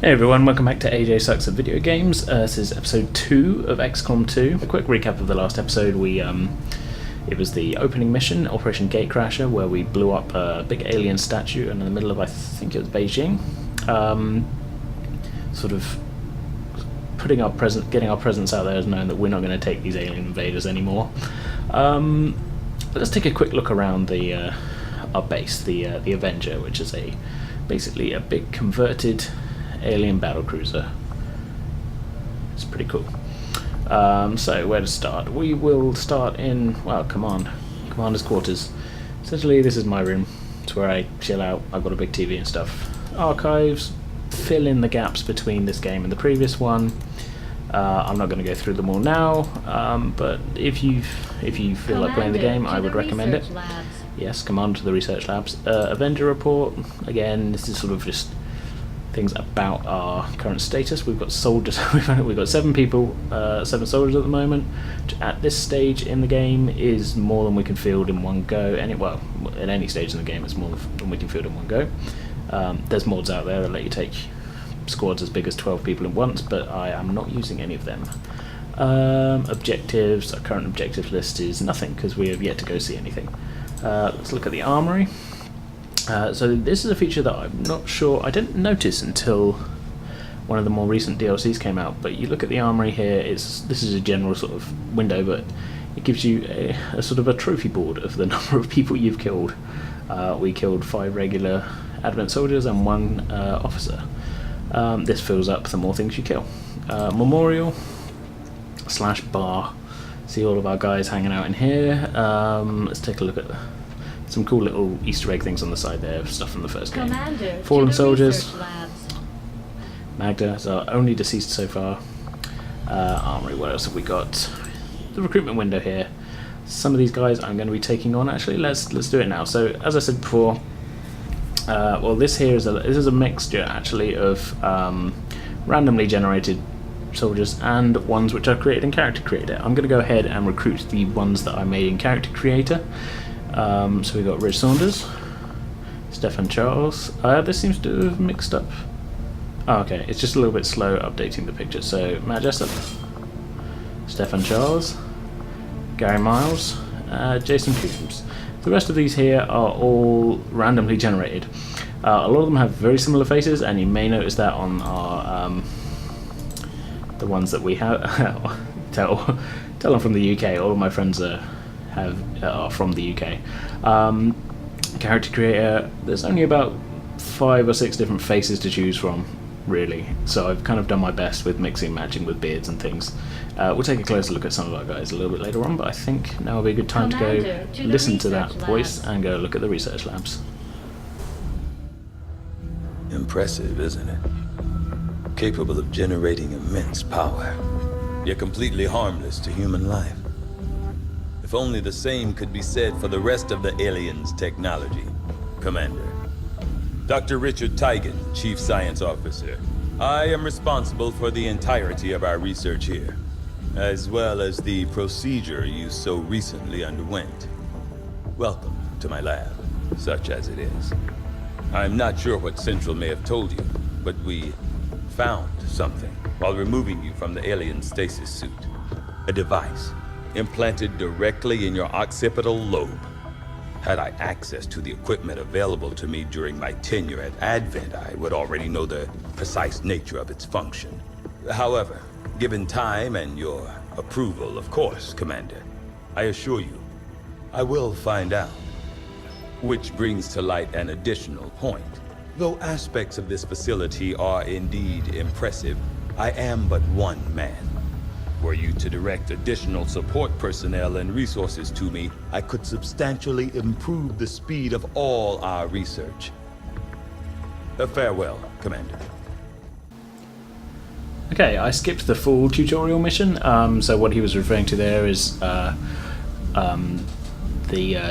Hey everyone, welcome back to AJ Sucks at Video Games. This is episode 2 of XCOM 2. A quick recap of the last episode. It was the opening mission, Operation Gatecrasher, where we blew up a big alien statue in the middle of, I think it was Beijing. Sort of getting our presence out there as knowing that we're not going to take these alien invaders anymore. Let's take a quick look around our base, the Avenger, which is basically a big converted alien battlecruiser. It's pretty cool. So where to start? We will start in, well, Commander's quarters. Essentially this is my room. It's where I chill out. I've got a big TV and stuff. Archives fill in the gaps between this game and the previous one. I'm not going to go through them all now, but if you feel like playing the game, I would recommend it. Yes, Commander to the research labs. Avenger report. Again, this is sort of just things about our current status. We've got soldiers. We've got 7 people, 7 soldiers at the moment, which at this stage in the game is more than we can field in one go. At any stage in the game, it's more than we can field in one go. There's mods out there that let you take squads as big as 12 people at once, but I am not using any of them. Objectives. Our current objective list is nothing because we have yet to go see anything. Let's look at the armory. So this is a feature that I'm not sure, I didn't notice until one of the more recent DLCs came out, but you look at the armory here, this is a general sort of window, but it gives you a sort of a trophy board of the number of people you've killed. We killed 5 regular Advent soldiers and 1 officer. This fills up the more things you kill. Memorial / bar. See all of our guys hanging out in here. Let's take a look at some cool little Easter egg things on the side there, stuff from the first game. Commander, Fallen soldiers. Magda is our only deceased so far. Armory, what else have we got? The recruitment window here. Some of these guys I'm going to be taking on. Actually, let's do it now. So as I said before, well, this is a mixture actually of randomly generated soldiers and ones which I've created in Character Creator. I'm going to go ahead and recruit the ones that I made in Character Creator. So we've got Rich Saunders, Stefan Charles. This seems to have mixed up. Oh, okay, it's just a little bit slow updating the picture. So Matt Jessup, Stefan Charles, Gary Miles, Jason Coombs. The rest of these here are all randomly generated. A lot of them have very similar faces, and you may notice that on our the ones that we have. tell them from the UK. All of my friends are from the UK. Character Creator, there's only about 5 or 6 different faces to choose from, really. So I've kind of done my best with mixing and matching with beards and things. We'll take a closer look at some of our guys a little bit later on, but I think now will be a good time to go listen to that voice and go look at the research labs. Impressive, isn't it? Capable of generating immense power, yet completely harmless to human life. If only the same could be said for the rest of the aliens' technology. Commander. Dr. Richard Tigan, Chief Science Officer. I am responsible for the entirety of our research here, as well as the procedure you so recently underwent. Welcome to my lab, such as it is. I'm not sure what Central may have told you, but we found something while removing you from the alien stasis suit. A device implanted directly in your occipital lobe. Had I access to the equipment available to me during my tenure at Advent, I would already know the precise nature of its function. However, given time and your approval, of course, Commander, I assure you, I will find out. Which brings to light an additional point. Though aspects of this facility are indeed impressive, I am but one man. Were you to direct additional support personnel and resources to me, I could substantially improve the speed of all our research. Farewell, Commander. Okay, I skipped the full tutorial mission. So what he was referring to there is the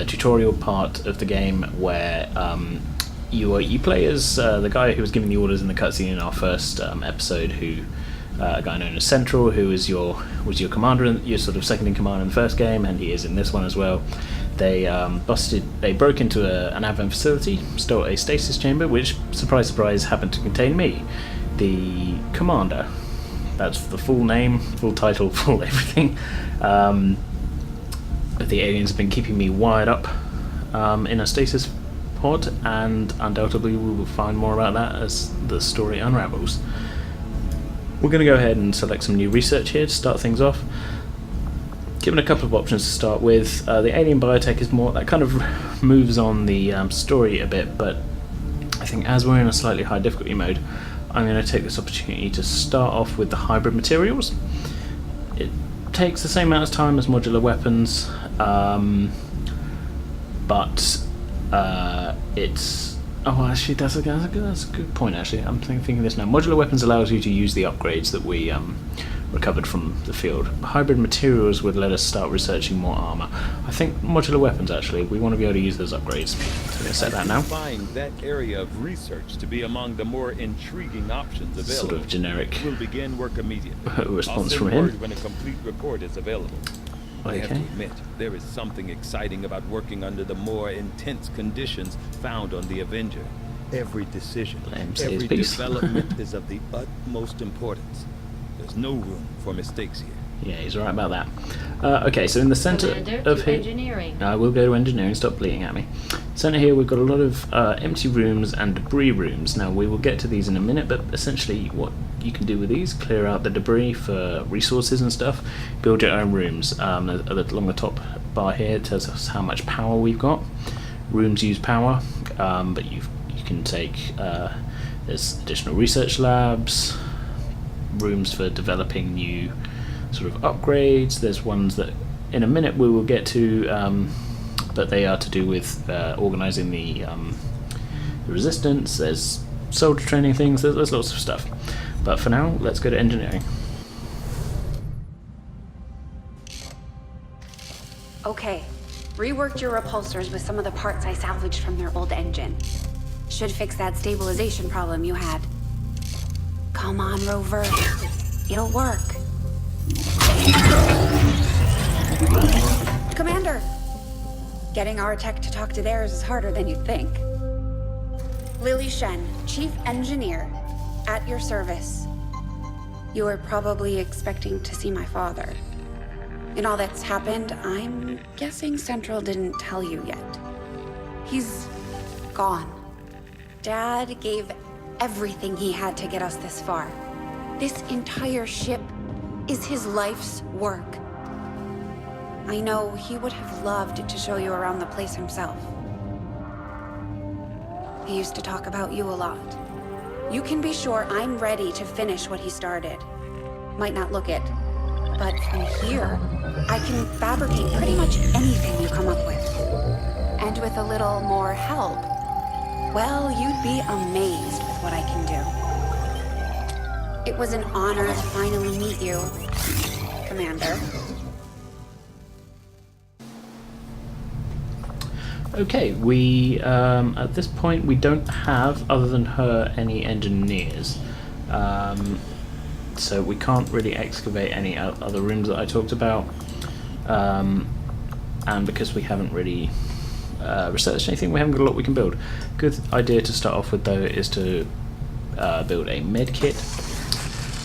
tutorial part of the game where you play as the guy who was giving the orders in the cutscene in our first episode, a guy known as Central, who was your commander, your sort of second in command in the first game, and he is in this one as well. They broke into an Advent facility, stole a stasis chamber, which, surprise surprise, happened to contain me. the commander. That's the full name, full title, full everything. The aliens have been keeping me wired up in a stasis pod, and undoubtedly we will find more about that as the story unravels. We're going to go ahead and select some new research here to start things off. Given a couple of options to start with, the alien biotech is more, that kind of moves on the story a bit, but I think as we're in a slightly high difficulty mode, I'm going to take this opportunity to start off with the hybrid materials. It takes the same amount of time as modular weapons, but it's... Oh, actually, that's a good point, actually. I'm thinking this now. Modular weapons allows you to use the upgrades that we recovered from the field. Hybrid materials would let us start researching more armor. I think modular weapons, actually, we want to be able to use those upgrades. So I'm going to set that now. Find that area of research to be among the more intriguing options available. Sort of generic We'll begin work immediately. response I'll from send him. word when a complete report is available. I have to Okay. admit, there is something exciting about working under the more intense conditions found on the Avenger. Every decision, Let him say his every piece. development is of the utmost importance. There's no room for mistakes here. Yeah, he's right about that. Okay, so in the center Commander of to here, engineering. we'll go to engineering. Stop bleeding at me. Center here, we've got a lot of empty rooms and debris rooms. Now we will get to these in a minute, but essentially, what you can do with these: clear out the debris for resources and stuff. Build your own rooms. Along the top bar here, it tells us how much power we've got. Rooms use power, but you can take. There's additional research labs. Rooms for developing new sort of upgrades. There's ones that in a minute we will get to, but they are to do with organising the resistance. There's soldier training things. There's lots of stuff. But for now, let's go to engineering. Okay, reworked your repulsors with some of the parts I salvaged from their old engine. Should fix that stabilization problem you had. Come on, Rover. It'll work. Commander! Getting our tech to talk to theirs is harder than you'd think. Lily Shen, Chief Engineer, at your service. You were probably expecting to see my father. In all that's happened, I'm guessing Central didn't tell you yet. He's gone. Dad gave everything he had to get us this far. This entire ship is his life's work. I know he would have loved to show you around the place himself. He used to talk about you a lot. You can be sure I'm ready to finish what he started. Might not look it, but from here, I can fabricate pretty much anything you come up with. And with a little more help, well, you'd be amazed with what I can do. It was an honor to finally meet you, Commander. Okay, we at this point we don't have, other than her, any engineers, so we can't really excavate any other rooms that I talked about, and because we haven't really researched anything, we haven't got a lot we can build. Good idea to start off with, though, is to build a med kit.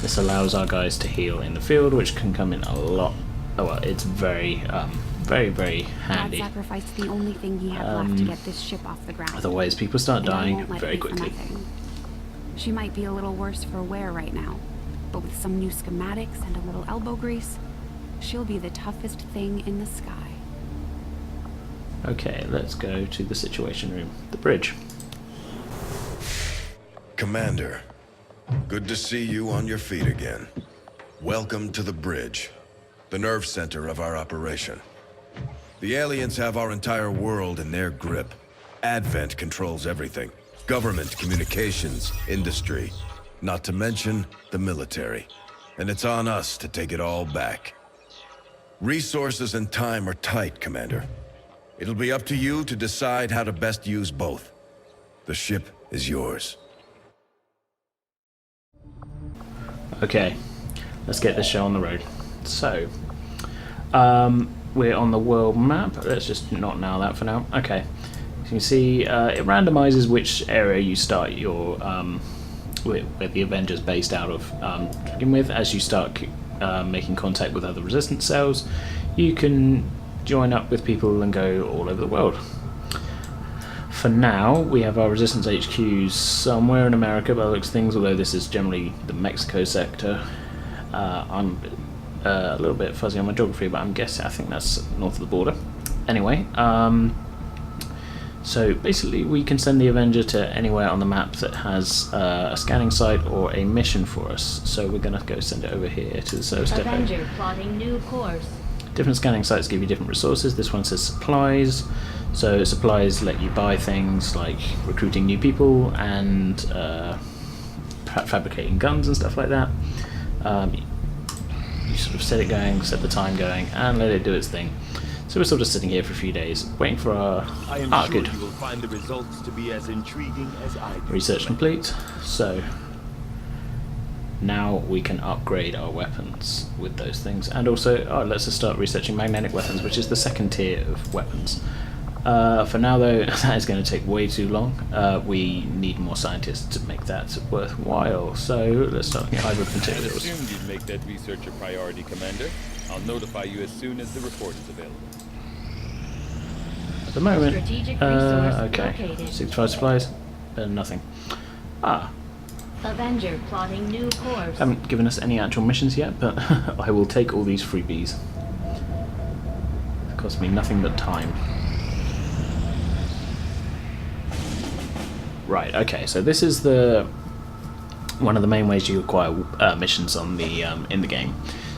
This allows our guys to heal in the field, which can come in a lot. Oh well, it's very very handy. Dad sacrificed the only thing he had left to get this ship off the ground. Otherwise, people start And I dying won't let very it be for quickly. nothing. She might be a little worse for wear right now, but with some new schematics and a little elbow grease, she'll be the toughest thing in the sky. Okay, let's go to the situation room, the bridge. Commander, good to see you on your feet again. Welcome to the bridge, the nerve center of our operation. The aliens have our entire world in their grip. Advent controls everything. Government, communications, industry, not to mention the military. And it's on us to take it all back. Resources and time are tight, Commander. It'll be up to you to decide how to best use both. The ship is yours. Okay, let's get this show on the road. So, we're on the world map. Let's just not nail that for now. Okay, so you can see it randomizes which area you start your where the Avenger's based out of to begin with. As you start making contact with other resistance cells, you can join up with people and go all over the world. For now, we have our resistance HQs somewhere in America by the looks of things, although this is generally the Mexico sector. I'm a little bit fuzzy on my geography, but I think that's north of the border. Anyway, so basically we can send the Avenger to anywhere on the map that has a scanning site or a mission for us. So we're going to go send it over here to the service depot. Avenger plotting new course. Different scanning sites give you different resources. This one says supplies. So supplies let you buy things like recruiting new people and fabricating guns and stuff like that. You sort of set it going, set the time going, and let it do its thing. So we're sort of sitting here for a few days, waiting for our... I am sure good. You will find the results to be as intriguing as I do. Research complete. So now we can upgrade our weapons with those things. And also, let's just start researching magnetic weapons, which is the second tier of weapons. For now though, that is going to take way too long. We need more scientists to make that worthwhile. So let's start looking at hybrid I materials. assumed you'd make that research a priority, Commander. I'll notify you as soon as the report is available. At the moment, Strategic resource okay, located. 65 supplies, nothing. Avenger plotting new course. Haven't given us any actual missions yet, but I will take all these freebies. It costs me nothing but time. Right, okay, so this is one of the main ways you acquire missions on the in the game.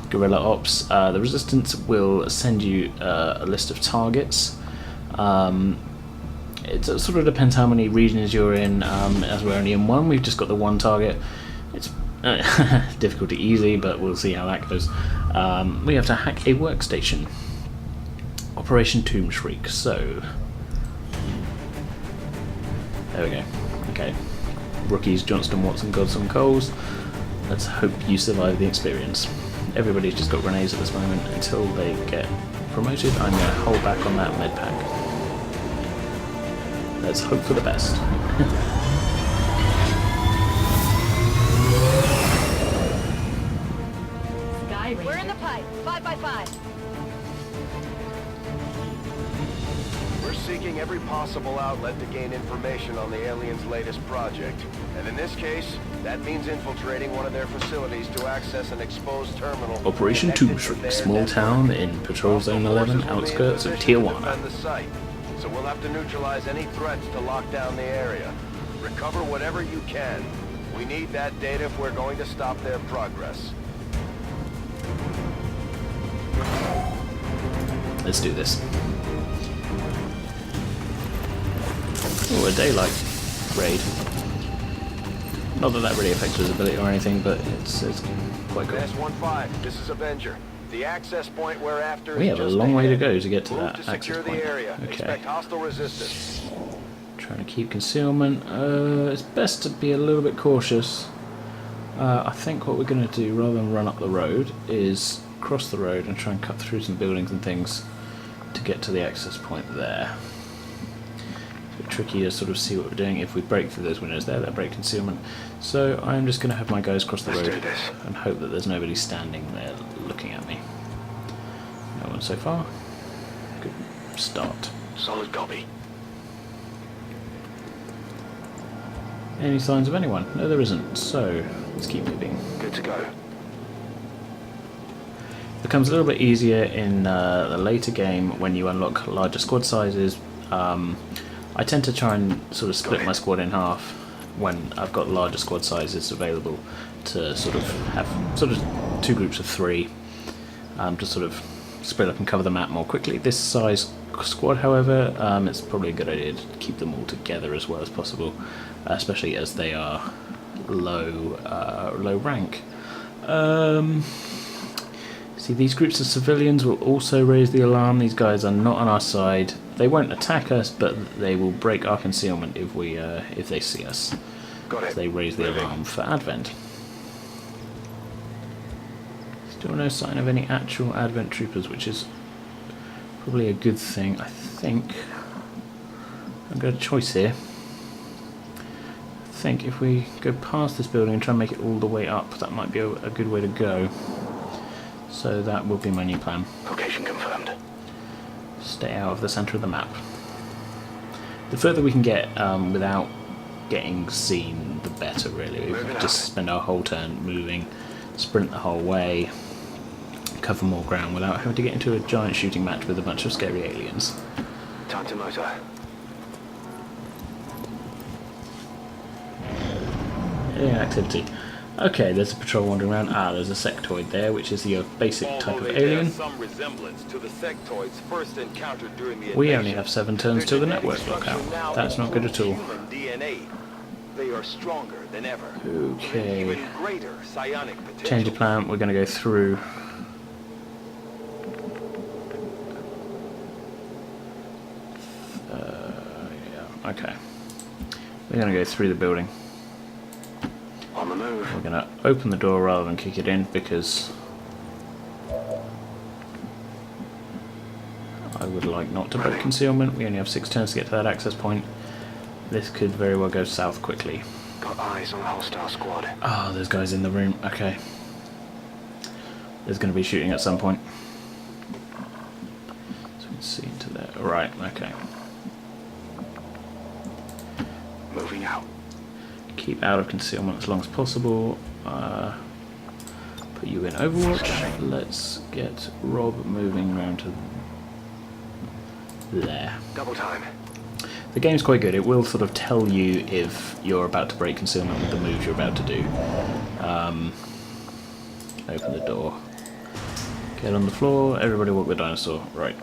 Guerrilla Ops. The Resistance will send you a list of targets. It sort of depends how many regions you're in. As we're only in one, we've just got the one target. It's difficulty easy, but we'll see how that goes. We have to hack a workstation. Operation Tomb Shriek. So there we go. Okay, rookies Johnston, Watson, Godson, Coles. Let's hope you survive the experience. Everybody's just got grenades at this moment until they get promoted. I'm going to hold back on that med pack. Let's hope for the best. Sky We're in the pipe. 5 by 5. We're seeking every possible outlet to gain information on the aliens' latest project. And in this case, that means infiltrating one of their facilities to access an exposed terminal. Operation Tomb Shriek, small town in Patrol Zone 11, outskirts of Tijuana. So we'll have to neutralize any threats to lock down the area. Recover whatever you can. We need that data if we're going to stop their progress. Let's do this. Oh, a daylight raid. Not that really affects visibility or anything, but it's quite cool. S-15, this is Avenger. The access point we're after We is have a just long way to ahead. go to get to Move that to access secure point. the area. Okay. Expect hostile resistance. Trying to keep concealment. It's best to be a little bit cautious. I think what we're going to do, rather than run up the road, is cross the road and try and cut through some buildings and things to get to the access point there. It's a bit tricky to sort of see what we're doing. If we break through those windows there, that break concealment. So I'm just going to have my guys cross the road and hope that there's nobody standing there looking at me. No one so far. Good start. Solid copy. Any signs of anyone? No, there isn't. So let's keep moving. Good to go. It becomes a little bit easier in the later game when you unlock larger squad sizes. I tend to try and sort of split my squad in half when I've got larger squad sizes available to sort of have sort of 2 groups of 3 to sort of spread up and cover the map more quickly. This size squad, however, it's probably a good idea to keep them all together as well as possible, especially as they are low rank. See, these groups of civilians will also raise the alarm. These guys are not on our side. They won't attack us, but they will break our concealment if they see us. Got it. They raise the alarm for Advent. Still no sign of any actual Advent troopers, which is probably a good thing. I think I've got a choice here. I think if we go past this building and try and make it all the way up, that might be a good way to go. So that will be my new plan. Location confirmed. Stay out of the centre of the map. The further we can get without getting seen, the better, really. We can just spend our whole turn moving, sprint the whole way, cover more ground without having to get into a giant shooting match with a bunch of scary aliens. Time to motor. Yeah, activity. Okay, there's a patrol wandering around. Ah, there's a sectoid there, which is your basic type of alien. Some resemblance to the sectoids first encountered during the We only have 7 turns till the network lockout. That's not good at all. DNA. They are stronger than ever. Okay. Even greater psionic potential. Change of plan. We're going to go through. Yeah. Okay. We're going to go through the building. On the move. We're going to open the door rather than kick it in because I would like not to break concealment. We only have 6 turns to get to that access point. This could very well go south quickly. Got eyes on the hostile squad. Oh, there's guys in the room. Okay. There's going to be shooting at some point. So we can see into there. Right, okay. Moving out. Keep out of concealment as long as possible. Put you in Overwatch. Let's get Rob moving around to there. Double time. The game's quite good. It will sort of tell you if you're about to break concealment with the moves you're about to do. Open the door. Get on the floor. Everybody walk the dinosaur. Right.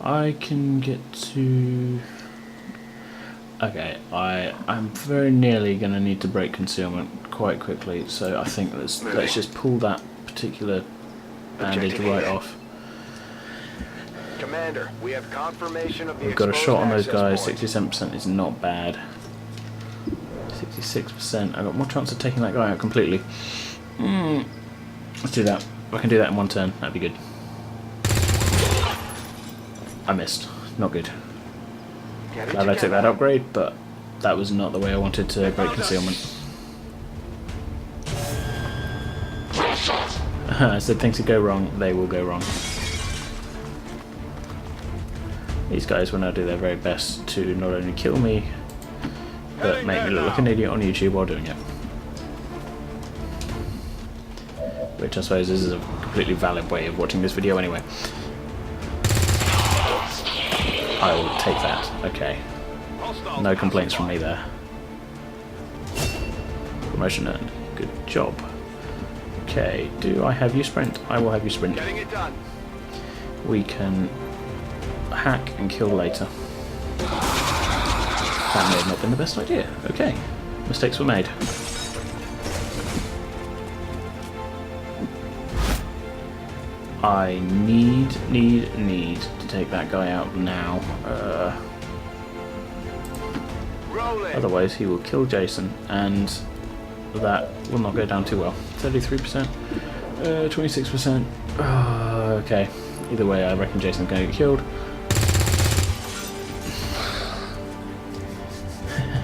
I can get to... Okay, I'm very nearly going to need to break concealment quite quickly, so I think let's just pull that particular bandage right off. Commander, we have confirmation of the We've got a shot on those guys. access 67% is not bad. 66%. I've got more chance of taking that guy out completely. Let's do that. If I can do that in one turn, that'd be good. I missed. Not good. Glad I took that upgrade, but that was not the way I wanted to break concealment. I said things could go wrong, they will go wrong. These guys will now do their very best to not only kill me, but make me look like an idiot on YouTube while doing it. Which I suppose is a completely valid way of watching this video anyway. I will take that. Okay. No complaints from me there. Promotion earned. Good job. Okay, do I have you sprint? I will have you sprint. Getting it done. We can hack and kill later. That may have not been the best idea. Okay. Mistakes were made. I need to take that guy out now. Otherwise he will kill Jason, and that will not go down too well. 33%, 26%. Okay. Either way, I reckon Jason's going to get killed.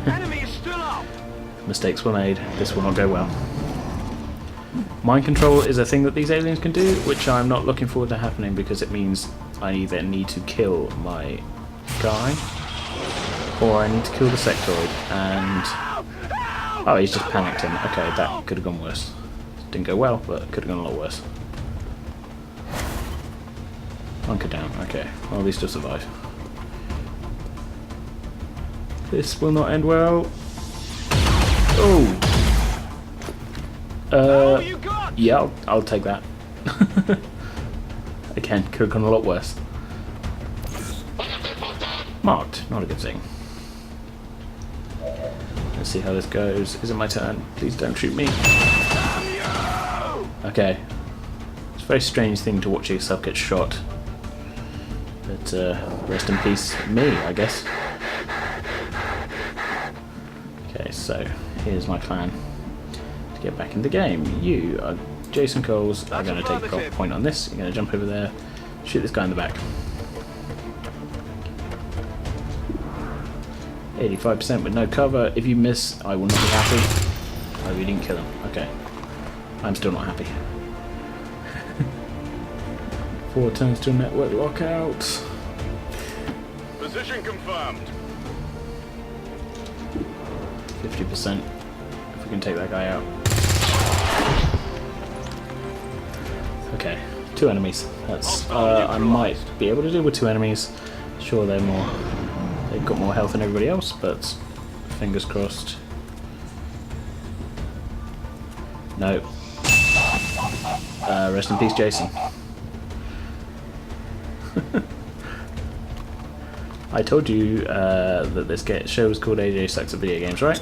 Enemy is still up. Mistakes were made. This will not go well. Mind control is a thing that these aliens can do, which I'm not looking forward to happening because it means I either need to kill my guy or I need to kill the sectoid, and... Oh, he's just panicked him. Okay, that could have gone worse. Didn't go well, but could have gone a lot worse. Bunker down. Okay, well, at least he'll survive. This will not end well. Oh! Yeah, I'll take that. Again, could have gone a lot worse. Marked, not a good thing. Let's see how this goes. Is it my turn? Please don't shoot me. Okay. It's a very strange thing to watch yourself get shot. But rest in peace me, I guess. Okay, so here's my plan. To get back in the game. You are Jason Coles are going to take a point on this. You're going to jump over there, shoot this guy in the back. 85% with no cover. If you miss, I will not be happy. Oh, we didn't kill him. Okay. I'm still not happy. 4 turns to a network lockout. Position confirmed. 50%. If we can take that guy out. Okay. 2 enemies. That's I might be able to deal with 2 enemies. Sure, they've got more health than everybody else, but fingers crossed. No. Rest in peace, Jason. I told you that this show was called AJ Sucks at Video Games, right?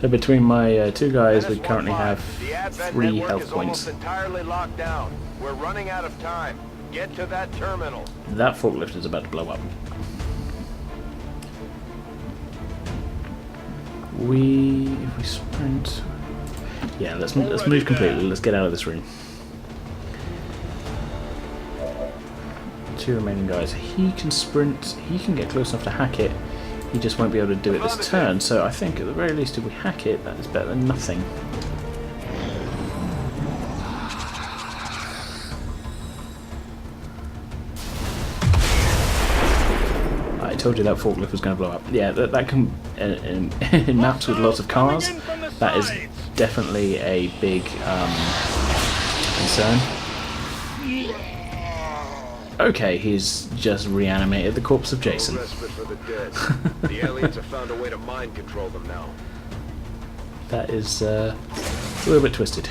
So between my 2 guys, we currently have 3 health points. Entirely locked down. We're running out of time. Get to that terminal. That forklift is about to blow up. If we sprint, yeah, let's move completely. Let's get out of this room. 2 remaining guys. He can sprint. He can get close enough to hack it. He just won't be able to do it this turn. So I think at the very least, if we hack it, that is better than nothing. I told you that forklift was going to blow up. Yeah, that can in maps with lots of cars. That is definitely a big concern. Okay, he's just reanimated the corpse of Jason. The aliens have found a way to mind control them now. That is a little bit twisted.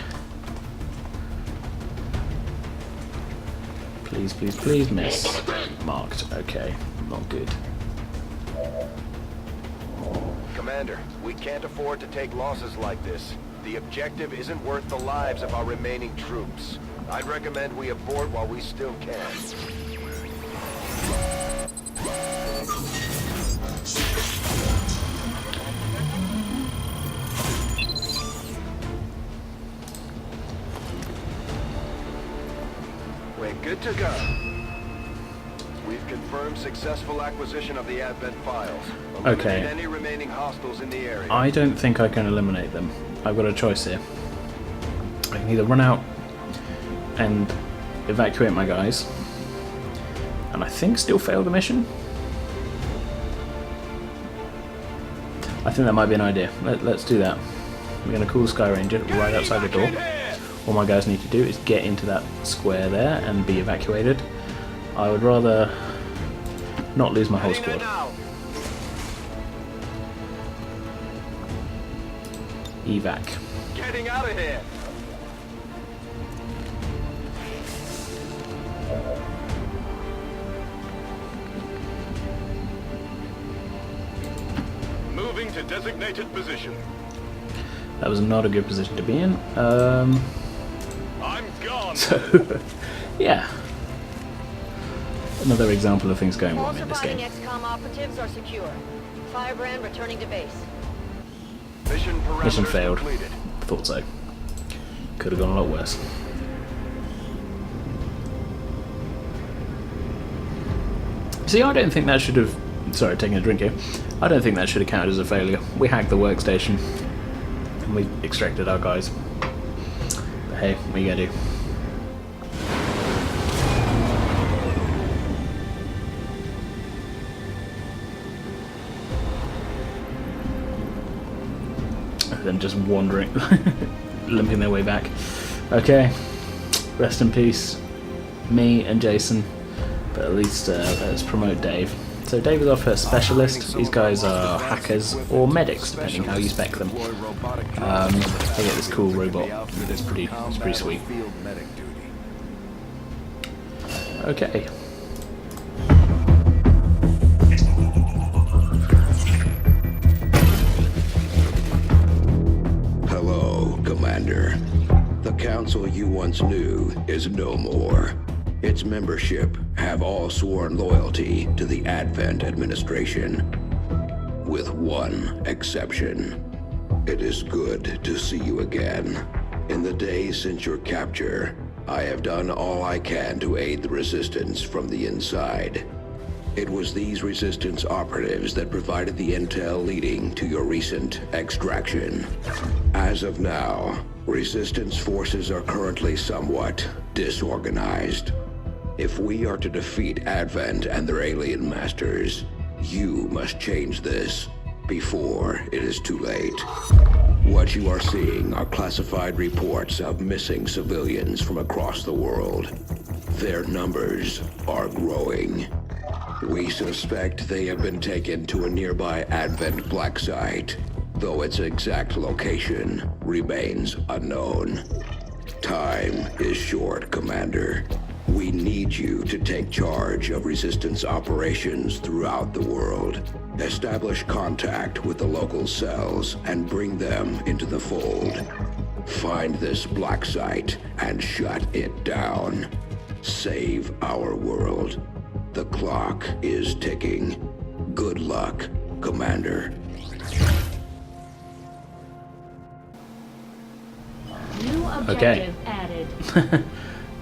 Please, please, please miss. Marked. Okay, not good. Commander, we can't afford to take losses like this. The objective isn't worth the lives of our remaining troops. I'd recommend we abort while we still can. We're good to go. We've confirmed successful acquisition of the Advent files. Okay. Any remaining hostiles in the area. I don't think I can eliminate them. I've got a choice here. I can either run out and evacuate my guys, and I think still fail the mission. I think that might be an idea. Let's do that. We're going to call the Sky Ranger right outside the door. All my guys need to do is get into that square there and be evacuated. I would rather not lose my whole squad. Evac. Getting out of here. Moving to designated position. That was not a good position to be in. I'm gone. So, yeah. Another example of things going All wrong in this game. surviving XCOM operatives are secure. Firebrand returning to base. Mission failed. completed. Thought so. Could have gone a lot worse. See, I don't think that should have... Sorry, taking a drink here. I don't think that should have counted as a failure. We hacked the workstation. And we extracted our guys. But hey, what are you gonna do? Them just wandering, limping their way back. Okay, rest in peace, me and Jason. But at least let's promote Dave. So Dave is our first specialist. These guys are hackers or medics, depending how you spec them. They get this cool robot. It's pretty sweet. Okay. Commander. The council you once knew is no more. Its membership have all sworn loyalty to the Advent administration. With one exception. It is good to see you again. In the days since your capture, I have done all I can to aid the Resistance from the inside. It was these Resistance operatives that provided the intel leading to your recent extraction. As of now, Resistance forces are currently somewhat disorganized. If we are to defeat Advent and their alien masters, you must change this before it is too late. What you are seeing are classified reports of missing civilians from across the world. Their numbers are growing. We suspect they have been taken to a nearby Advent black site, though its exact location remains unknown. Time is short, Commander. We need you to take charge of Resistance operations throughout the world. Establish contact with the local cells and bring them into the fold. Find this black site and shut it down. Save our world. The clock is ticking. Good luck, Commander. New objective added.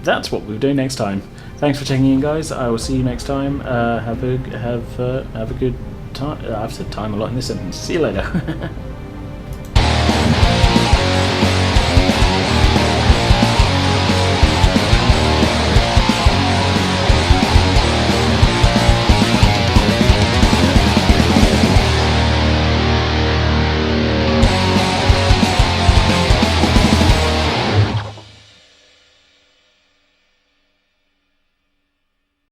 That's what we'll do next time. Thanks for checking in, guys. I will see you next time. Have a good time. I've said time a lot in this sentence. See you later.